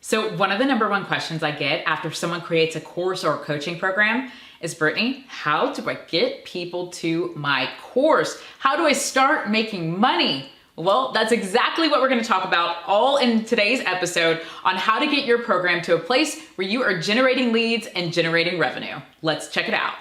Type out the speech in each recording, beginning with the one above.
So one of the number one questions I get after someone creates a course or a coaching program is, Brittany, how do I get people to my course? How do I start making money? Well, that's exactly what we're going to talk about all in today's episode on how to get your program to a place where you are generating leads and generating revenue. Let's check it out.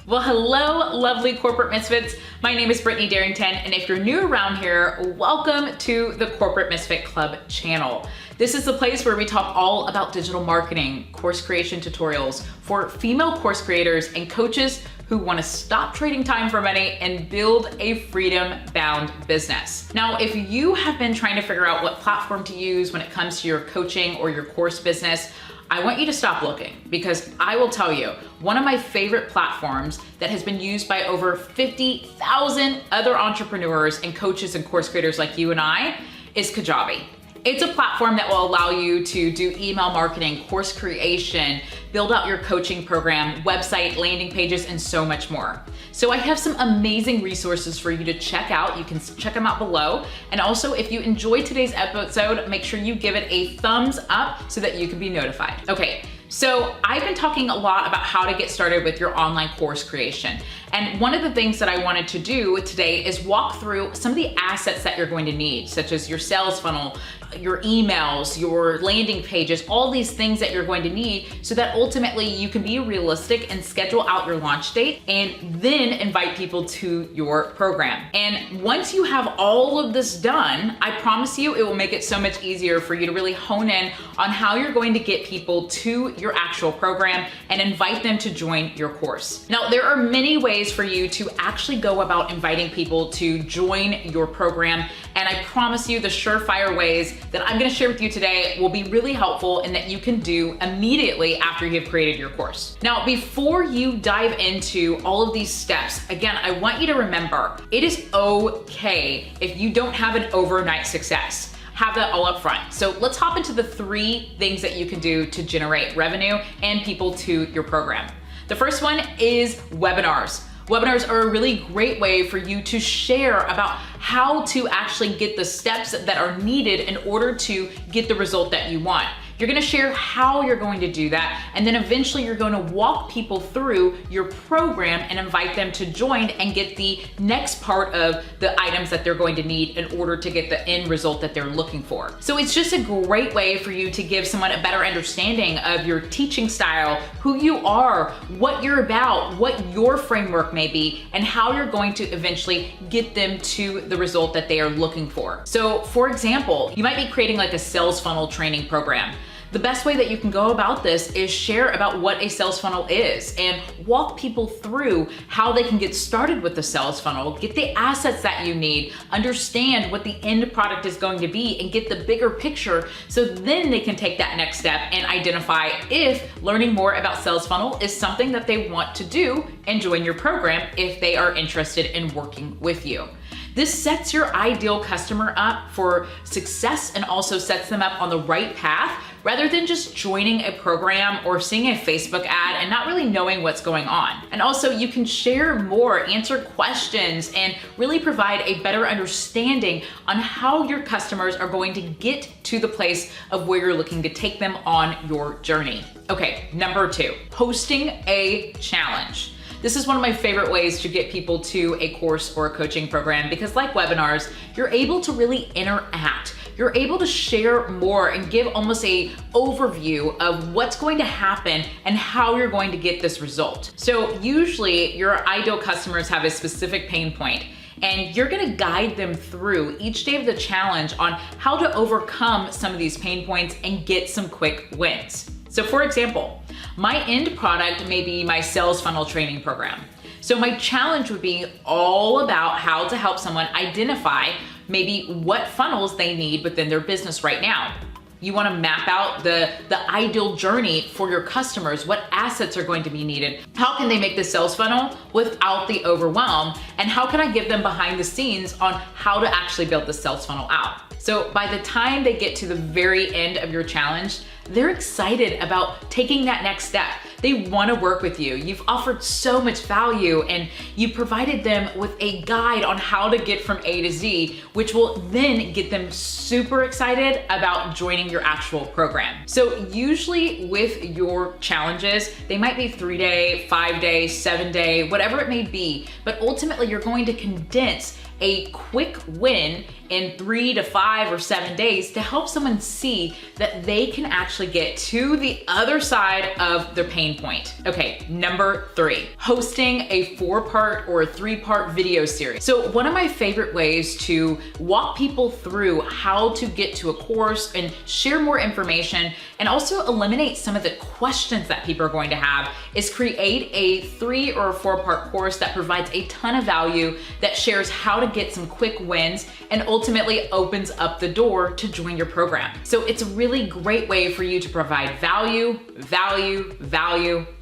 Well, hello, lovely corporate misfits. My name is Brittany Darrington, and if you're new around here, welcome to the Corporate Misfit Club channel. This is the place where we talk all about digital marketing, course creation tutorials for female course creators and coaches who want to stop trading time for money and build a freedom-bound business. Now, if you have been trying to figure out what platform to use when it comes to your coaching or your course business, I want you to stop looking, because I will tell you, one of my favorite platforms that has been used by over 50,000 other entrepreneurs and coaches and course creators like you and I is Kajabi. It's a platform that will allow you to do email marketing, course creation, build out your coaching program, website, landing pages, and so much more. So I have some amazing resources for you to check out. You can check them out below. And also, if you enjoyed today's episode, make sure you give it a thumbs up so that you can be notified. Okay. So I've been talking a lot about how to get started with your online course creation. And one of the things that I wanted to do today is walk through some of the assets that you're going to need, such as your sales funnel, your emails, your landing pages, all these things that you're going to need so that ultimately you can be realistic and schedule out your launch date and then invite people to your program. And once you have all of this done, I promise you it will make it so much easier for you to really hone in on how you're going to get people to your actual program and invite them to join your course. Now, there are many ways for you to actually go about inviting people to join your program, and I promise you the surefire ways that I'm gonna share with you today will be really helpful and that you can do immediately after you've created your course. Now, before you dive into all of these steps, again, I want you to remember, it is okay if you don't have an overnight success. Have that all up front. So let's hop into the 3 things that you can do to generate revenue and people to your program. The first one is webinars. Webinars are a really great way for you to share about how to actually get the steps that are needed in order to get the result that you want. You're gonna share how you're going to do that, and then eventually you're gonna walk people through your program and invite them to join and get the next part of the items that they're going to need in order to get the end result that they're looking for. So it's just a great way for you to give someone a better understanding of your teaching style, who you are, what you're about, what your framework may be, and how you're going to eventually get them to the result that they are looking for. So for example, you might be creating like a sales funnel training program. The best way that you can go about this is share about what a sales funnel is and walk people through how they can get started with the sales funnel, get the assets that you need, understand what the end product is going to be, and get the bigger picture so then they can take that next step and identify if learning more about sales funnel is something that they want to do and join your program if they are interested in working with you. This sets your ideal customer up for success and also sets them up on the right path rather than just joining a program or seeing a Facebook ad and not really knowing what's going on. And also you can share more, answer questions, and really provide a better understanding on how your customers are going to get to the place of where you're looking to take them on your journey. Okay, number 2, hosting a challenge. This is one of my favorite ways to get people to a course or a coaching program because, like webinars, you're able to really interact. You're able to share more and give almost a overview of what's going to happen and how you're going to get this result. So usually your ideal customers have a specific pain point, and you're gonna guide them through each day of the challenge on how to overcome some of these pain points and get some quick wins. So for example, my end product may be my sales funnel training program. So my challenge would be all about how to help someone identify maybe what funnels they need within their business right now. You want to map out the ideal journey for your customers, what assets are going to be needed, how can they make the sales funnel without the overwhelm, and how can I give them behind the scenes on how to actually build the sales funnel out. So by the time they get to the very end of your challenge, they're excited about taking that next step. They want to work with you. You've offered so much value and you provided them with a guide on how to get from A to Z, which will then get them super excited about joining your actual program. So usually with your challenges, they might be 3-day, 5-day, 7-day, whatever it may be, but ultimately you're going to condense a quick win in 3 to 5 or 7 days to help someone see that they can actually get to the other side of their pain point. Okay, number 3, hosting a 4-part or a 3-part video series. So one of my favorite ways to walk people through how to get to a course and share more information and also eliminate some of the questions that people are going to have is create a 3 or a 4-part course that provides a ton of value, that shares how to get some quick wins and ultimately opens up the door to join your program. So it's a really great way for you to provide value,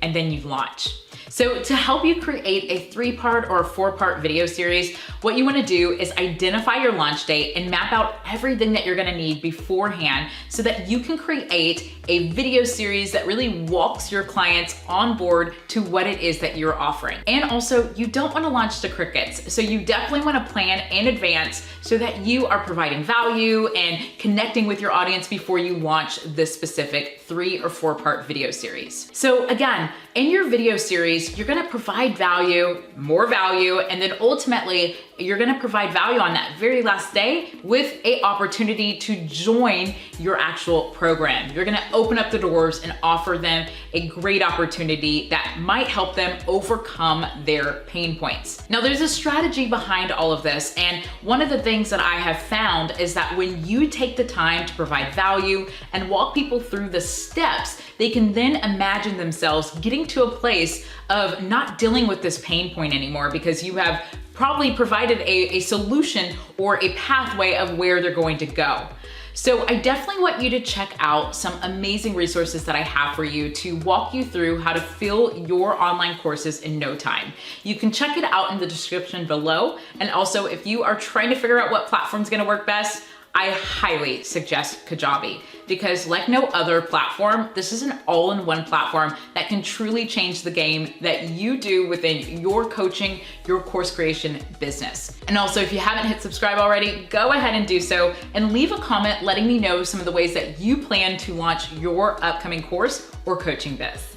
and then you launch. So to help you create a 3-part or a 4-part video series, what you want to do is identify your launch date and map out everything that you're going to need beforehand so that you can create a video series that really walks your clients on board to what it is that you're offering. And also, you don't want to launch to crickets. So you definitely want to plan in advance so that you are providing value and connecting with your audience before you launch this specific 3 or 4-part video series. So again, in your video series, you're gonna provide value, more value, and then ultimately, you're gonna provide value on that very last day with an opportunity to join your actual program. You're gonna open up the doors and offer them a great opportunity that might help them overcome their pain points. Now, there's a strategy behind all of this, and one of the things that I have found is that when you take the time to provide value and walk people through the steps, they can then imagine themselves getting to a place of not dealing with this pain point anymore because you have probably provided a solution or a pathway of where they're going to go. So I definitely want you to check out some amazing resources that I have for you to walk you through how to fill your online courses in no time. You can check it out in the description below. And also, if you are trying to figure out what platform's gonna work best, I highly suggest Kajabi because like no other platform, this is an all-in-one platform that can truly change the game that you do within your coaching, your course creation business. And also, if you haven't hit subscribe already, go ahead and do so and leave a comment letting me know some of the ways that you plan to launch your upcoming course or coaching biz.